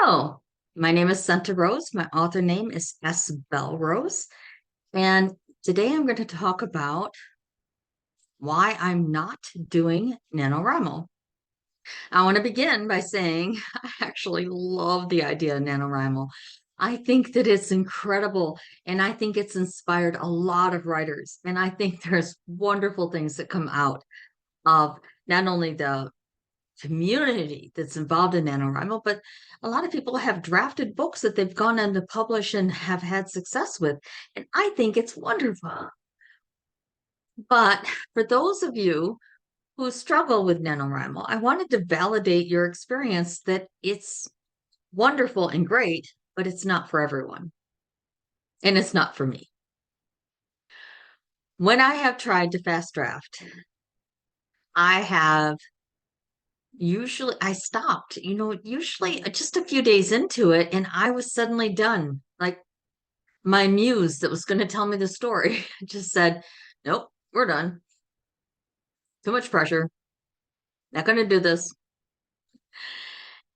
Hello, my name is Santa Rose. My author name is S. Bell Rose. And today I'm going to talk about why I'm not doing NaNoWriMo. I want to begin by saying I actually love the idea of NaNoWriMo. I think that it's incredible and I think it's inspired a lot of writers. And I think there's wonderful things that come out of not only the community that's involved in NaNoWriMo, but a lot of people have drafted books that they've gone on to publish and have had success with. And I think it's wonderful. But for those of you who struggle with NaNoWriMo, I wanted to validate your experience that it's wonderful and great, but it's not for everyone. And it's not for me. When I have tried to fast draft, I have usually I stopped, usually just a few days into it, and I was suddenly done. Like my muse that was going to tell me the story just said, nope, we're done. Too much pressure. Not going to do this.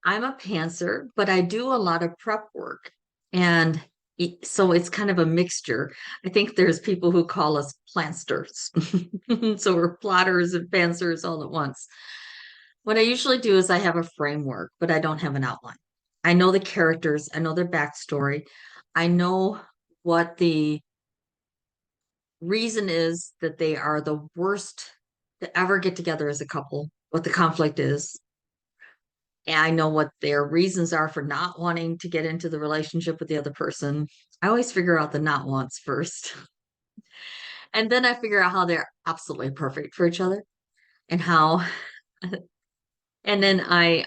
I'm a pantser, but I do a lot of prep work. And so it's kind of a mixture. I think there's people who call us plantsters. So we're plotters and pantsers all at once. What I usually do is I have a framework, but I don't have an outline. I know the characters, I know their backstory, I know what the reason is that they are the worst to ever get together as a couple, what the conflict is. And I know what their reasons are for not wanting to get into the relationship with the other person. I always figure out the not wants first. And then I figure out how they're absolutely perfect for each other and how and then I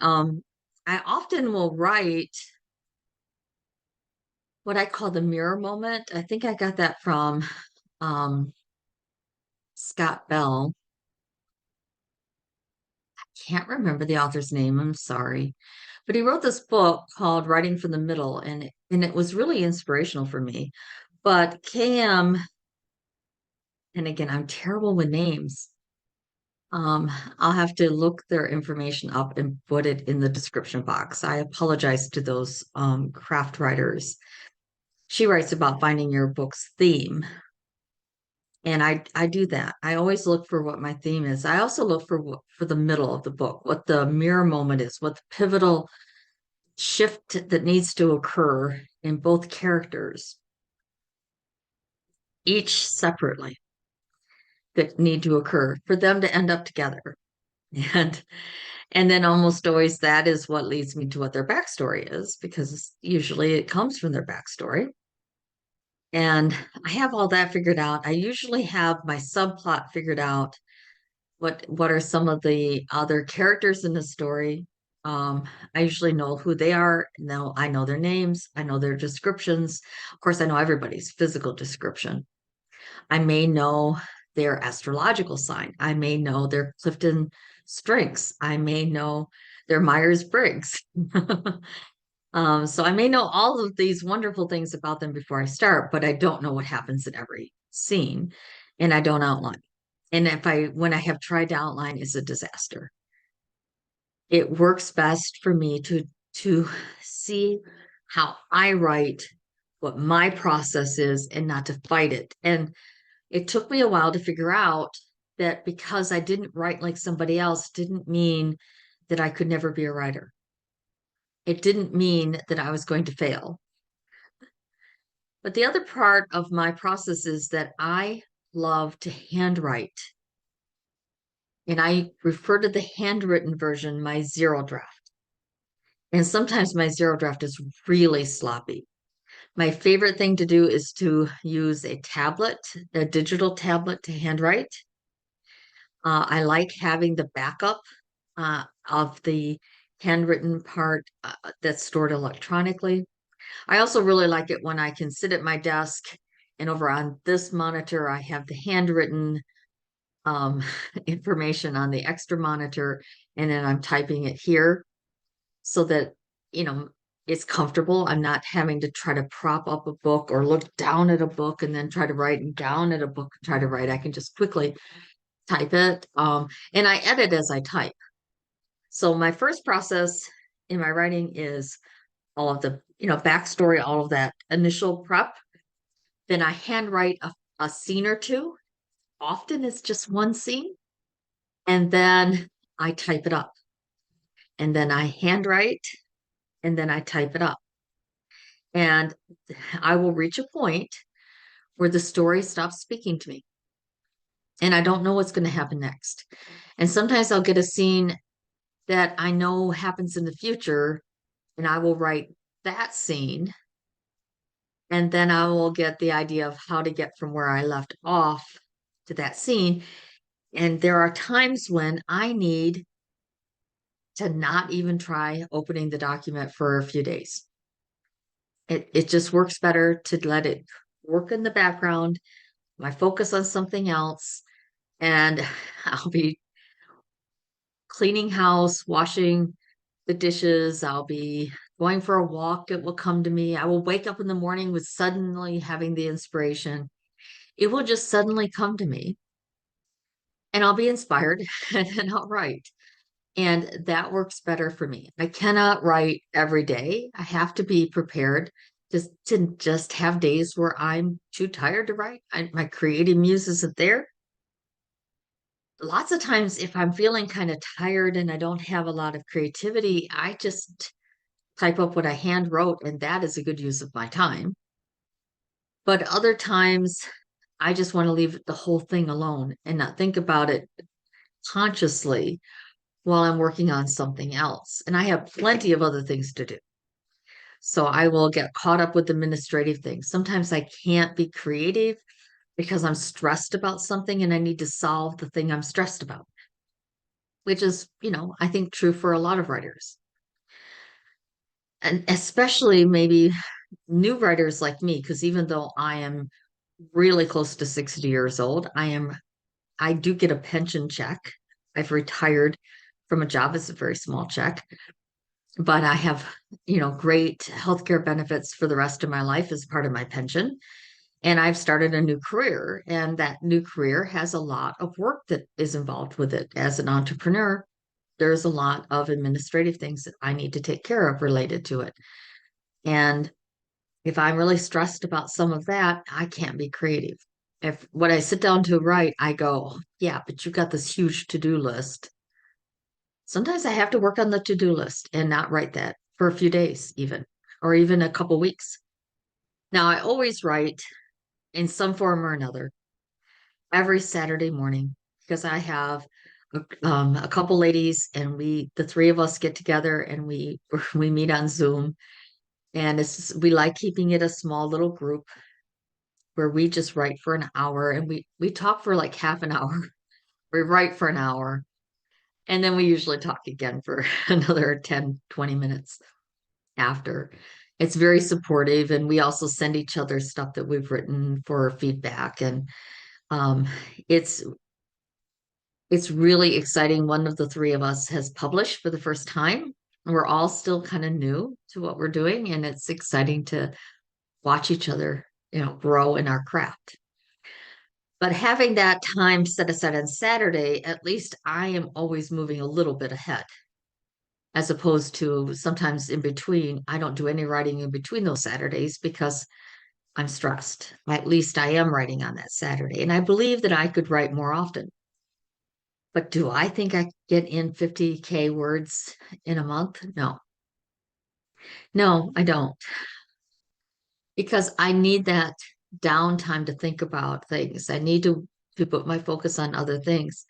often will write what I call the mirror moment. I think I got that from um Scott Bell. Can't remember the author's name. I'm sorry. But he wrote this book called Writing from the Middle, and it was really inspirational for me. But KM, and again, I'm terrible with names. Um, I'll have to look their information up and put it in the description box. I apologize to those craft writers. She writes about finding your book's theme. And I do that. I always look for what my theme is. I also look for the middle of the book, what the mirror moment is, what the pivotal shift that needs to occur in both characters, each separately, that need to occur for them to end up together. And and then almost always that is what leads me to what their backstory is, because usually it comes from their backstory. And I have all that figured out. I usually have my subplot figured out. What are some of the other characters in the story? Um, I usually know who they are. Now I know their names. I know their descriptions. Of course, I know everybody's physical description. I may know their astrological sign. I may know their Clifton strengths. I may know their Myers-Briggs. So I may know all of these wonderful things about them before I start, but I don't know what happens in every scene, and I don't outline. And when I have tried to outline, it's a disaster. It works best for me to see how I write, what my process is, and not to fight it. And it took me a while to figure out that because I didn't write like somebody else didn't mean that I could never be a writer. It didn't mean that I was going to fail. But the other part of my process is that I love to handwrite. And I refer to the handwritten version, my zero draft. And sometimes my zero draft is really sloppy. My favorite thing to do is to use a tablet, a digital tablet to handwrite. I like having the backup of the handwritten part that's stored electronically. I also really like it when I can sit at my desk and over on this monitor, I have the handwritten information on the extra monitor, and then I'm typing it here so that, you know, it's comfortable. I'm not having to try to prop up a book or look down at a book and then try to write, and down at a book and try to write. I can just quickly type it. And I edit as I type. So my first process in my writing is all of the, backstory, all of that initial prep. Then I handwrite a scene or two. Often it's just one scene. And then I type it up. And then I handwrite and then I type it up. And I will reach a point where the story stops speaking to me. And I don't know what's going to happen next. And sometimes I'll get a scene that I know happens in the future, and I will write that scene. And then I will get the idea of how to get from where I left off to that scene. And there are times when I need to not even try opening the document for a few days. It just works better to let it work in the background, my focus on something else, and I'll be cleaning house, washing the dishes, I'll be going for a walk, it will come to me. I will wake up in the morning with suddenly having the inspiration. It will just suddenly come to me and I'll be inspired and then I'll write. And that works better for me. I cannot write every day. I have to be prepared to just have days where I'm too tired to write. My creative muse isn't there. Lots of times, if I'm feeling kind of tired and I don't have a lot of creativity, I just type up what I hand wrote, and that is a good use of my time. But other times, I just want to leave the whole thing alone and not think about it consciously while I'm working on something else. And I have plenty of other things to do. So I will get caught up with administrative things. Sometimes I can't be creative because I'm stressed about something and I need to solve the thing I'm stressed about, which is, I think true for a lot of writers. And especially maybe new writers like me, because even though I am really close to 60 years old, I do get a pension check. I've retired from a job. It's a very small check, but I have, great healthcare benefits for the rest of my life as part of my pension. And I've started a new career, and that new career has a lot of work that is involved with it. As an entrepreneur, there's a lot of administrative things that I need to take care of related to it. And if I'm really stressed about some of that, I can't be creative. If when I sit down to write, I go, yeah, but you've got this huge to-do list. Sometimes I have to work on the to-do list and not write that for a few days, even, or even a couple weeks. Now, I always write in some form or another every Saturday morning because I have a couple ladies and the three of us get together and we meet on Zoom. And we like keeping it a small little group where we just write for an hour and we talk for like half an hour. We write for an hour and then we usually talk again for another 10, 20 minutes after. It's very supportive and we also send each other stuff that we've written for feedback and um, it's it's really exciting. One of the three of us has published for the first time. We're all still kind of new to what we're doing and it's exciting to watch each other, grow in our craft. But having that time set aside on Saturday, at least I am always moving a little bit ahead, as opposed to sometimes in between. I don't do any writing in between those Saturdays because I'm stressed. At least I am writing on that Saturday. And I believe that I could write more often. But do I think I get in 50K words in a month? No. No, I don't. Because I need that downtime to think about things. I need to put my focus on other things.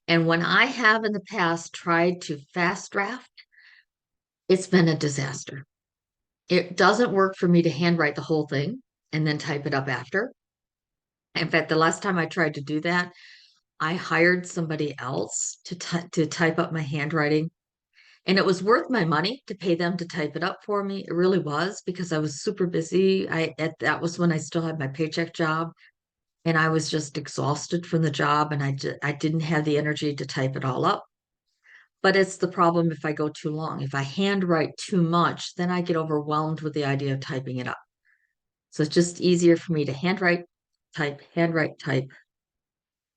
And when I have in the past tried to fast draft, it's been a disaster. It doesn't work for me to handwrite the whole thing and then type it up after. In fact, the last time I tried to do that, I hired somebody else to type up my handwriting. And it was worth my money to pay them to type it up for me. It really was because I was super busy. That was when I still had my paycheck job and I was just exhausted from the job and I didn't have the energy to type it all up. But it's the problem if I go too long. If I handwrite too much, then I get overwhelmed with the idea of typing it up. So it's just easier for me to handwrite, type.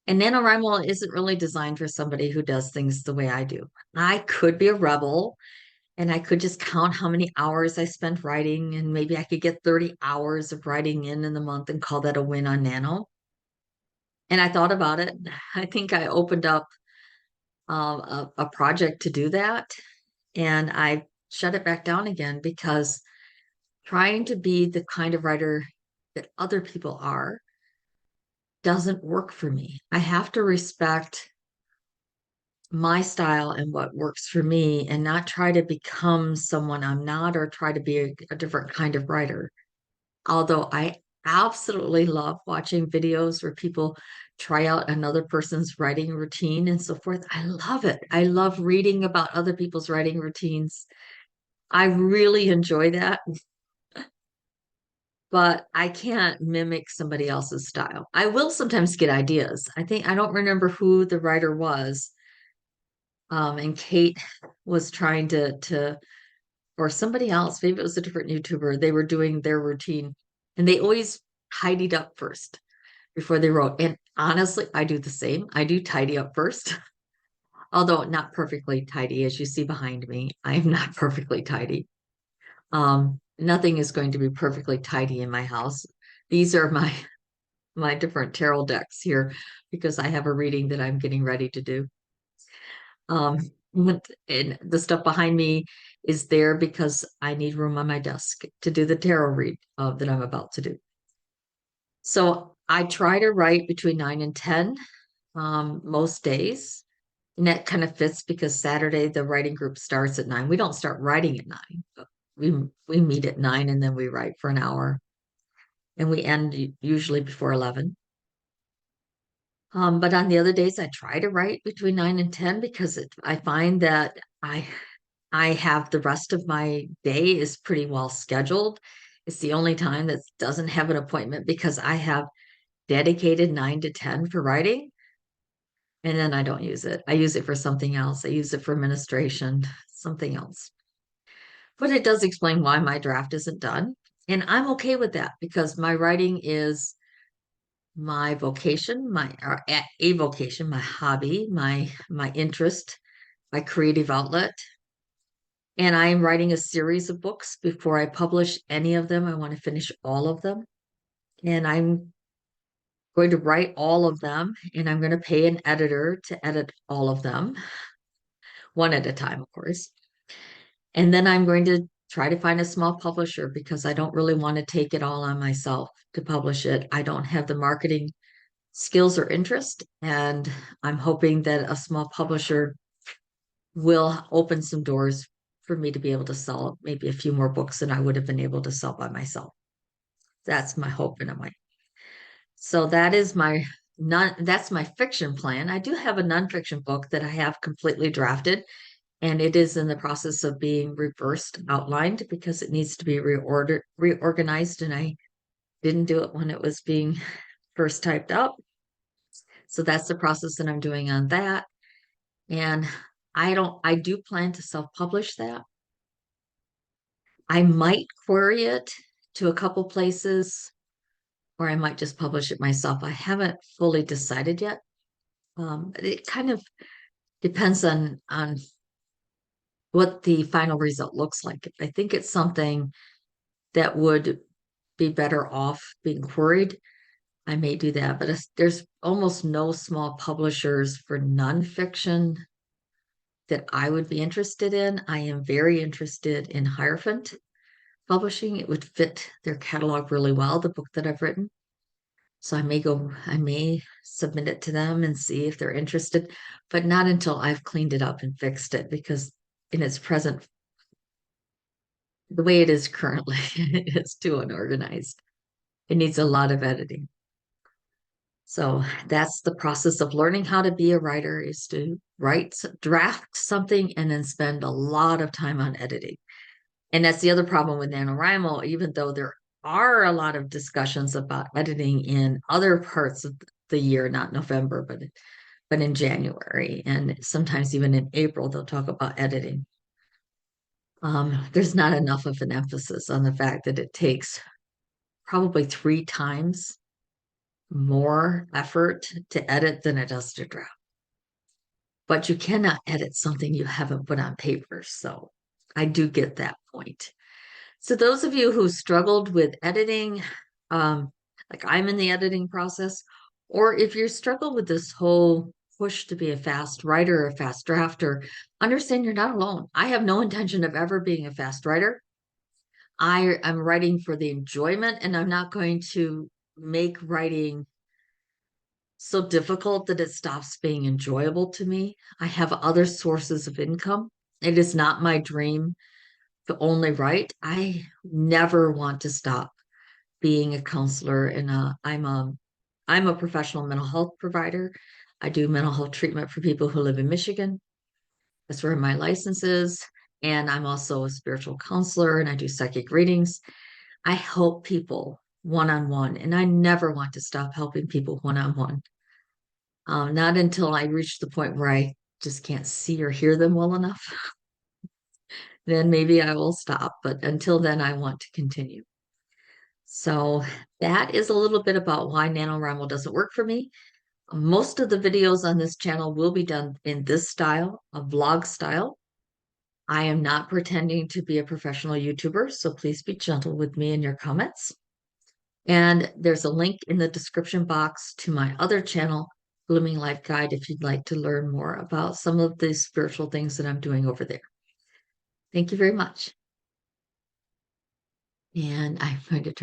And NaNoWrimo isn't really designed for somebody who does things the way I do. I could be a rebel and I could just count how many hours I spent writing, and maybe I could get 30 hours of writing in the month and call that a win on Nano. And I thought about it. I think I opened up a project to do that, and I shut it back down again because trying to be the kind of writer that other people are doesn't work for me. I have to respect my style and what works for me and not try to become someone I'm not or try to be a different kind of writer. Although I absolutely love watching videos where people try out another person's writing routine and so forth. I love it. I love reading about other people's writing routines. I really enjoy that, but I can't mimic somebody else's style. I will sometimes get ideas. I don't remember who the writer was. And Kate was trying to or somebody else, maybe it was a different YouTuber, they were doing their routine and they always tidied up first before they wrote. And honestly, I do the same. I do tidy up first, although not perfectly tidy, as you see behind me. I am not perfectly tidy. Nothing is going to be perfectly tidy in my house. These are my different tarot decks here because I have a reading that I'm getting ready to do. Um, and the stuff behind me is there because I need room on my desk to do the tarot read that I'm about to do. So I try to write between 9 and 10 most days. And that kind of fits because Saturday the writing group starts at 9. We don't start writing at 9, but we meet at 9 and then we write for an hour and we end usually before 11. But on the other days, I try to write between 9 and 10 because I find that I have the rest of my day is pretty well scheduled. It's the only time that doesn't have an appointment because I have dedicated 9 to 10 for writing, and then I don't use it. I use it for something else. I use it for administration, something else. But it does explain why my draft isn't done. And I'm okay with that because my writing is my vocation, or a vocation, my hobby, my interest, my creative outlet. And I am writing a series of books. Before I publish any of them, I want to finish all of them. And I'm going to write all of them, and I'm going to pay an editor to edit all of them, one at a time, of course. And then I'm going to try to find a small publisher because I don't really want to take it all on myself to publish it. I don't have the marketing skills or interest, and I'm hoping that a small publisher will open some doors for me to be able to sell maybe a few more books than I would have been able to sell by myself. That's my hope and my so that is my non that's my fiction plan. I do have a nonfiction book that I have completely drafted, and it is in the process of being reversed outlined because it needs to be reorganized, and I didn't do it when it was being first typed up. So that's the process that I'm doing on that. And I do plan to self-publish that. I might query it to a couple places, or I might just publish it myself. I haven't fully decided yet. It kind of depends on what the final result looks like. If I think it's something that would be better off being queried, I may do that. But there's almost no small publishers for nonfiction that I would be interested in. I am very interested in Hierophant Publishing. It would fit their catalog really well, the book that I've written. So I may submit it to them and see if they're interested, but not until I've cleaned it up and fixed it because in its present, the way it is currently, it's too unorganized. It needs a lot of editing. So that's the process of learning how to be a writer is to draft something and then spend a lot of time on editing. And that's the other problem with NaNoWriMo, even though there are a lot of discussions about editing in other parts of the year, not November, but in January. And sometimes even in April, they'll talk about editing. There's not enough of an emphasis on the fact that it takes probably 3 times more effort to edit than it does to draft. But you cannot edit something you haven't put on paper. So I do get that point. So those of you who struggled with editing, um, like I'm in the editing process, or if you struggle with this whole push to be a fast writer or a fast drafter, understand you're not alone. I have no intention of ever being a fast writer. I am writing for the enjoyment, and I'm not going to make writing so difficult that it stops being enjoyable to me. I have other sources of income. It is not my dream to only write. I never want to stop being a counselor and I'm a professional mental health provider. I do mental health treatment for people who live in Michigan. That's where my license is. And I'm also a spiritual counselor and I do psychic readings. I help people one on one, and I never want to stop helping people one on one. Not until I reach the point where I just can't see or hear them well enough. Then maybe I will stop. But until then, I want to continue. So that is a little bit about why NaNoWriMo doesn't work for me. Most of the videos on this channel will be done in this style, a vlog style. I am not pretending to be a professional YouTuber, so please be gentle with me in your comments. And there's a link in the description box to my other channel, Blooming Life Guide, if you'd like to learn more about some of the spiritual things that I'm doing over there. Thank you very much. And I'm going to turn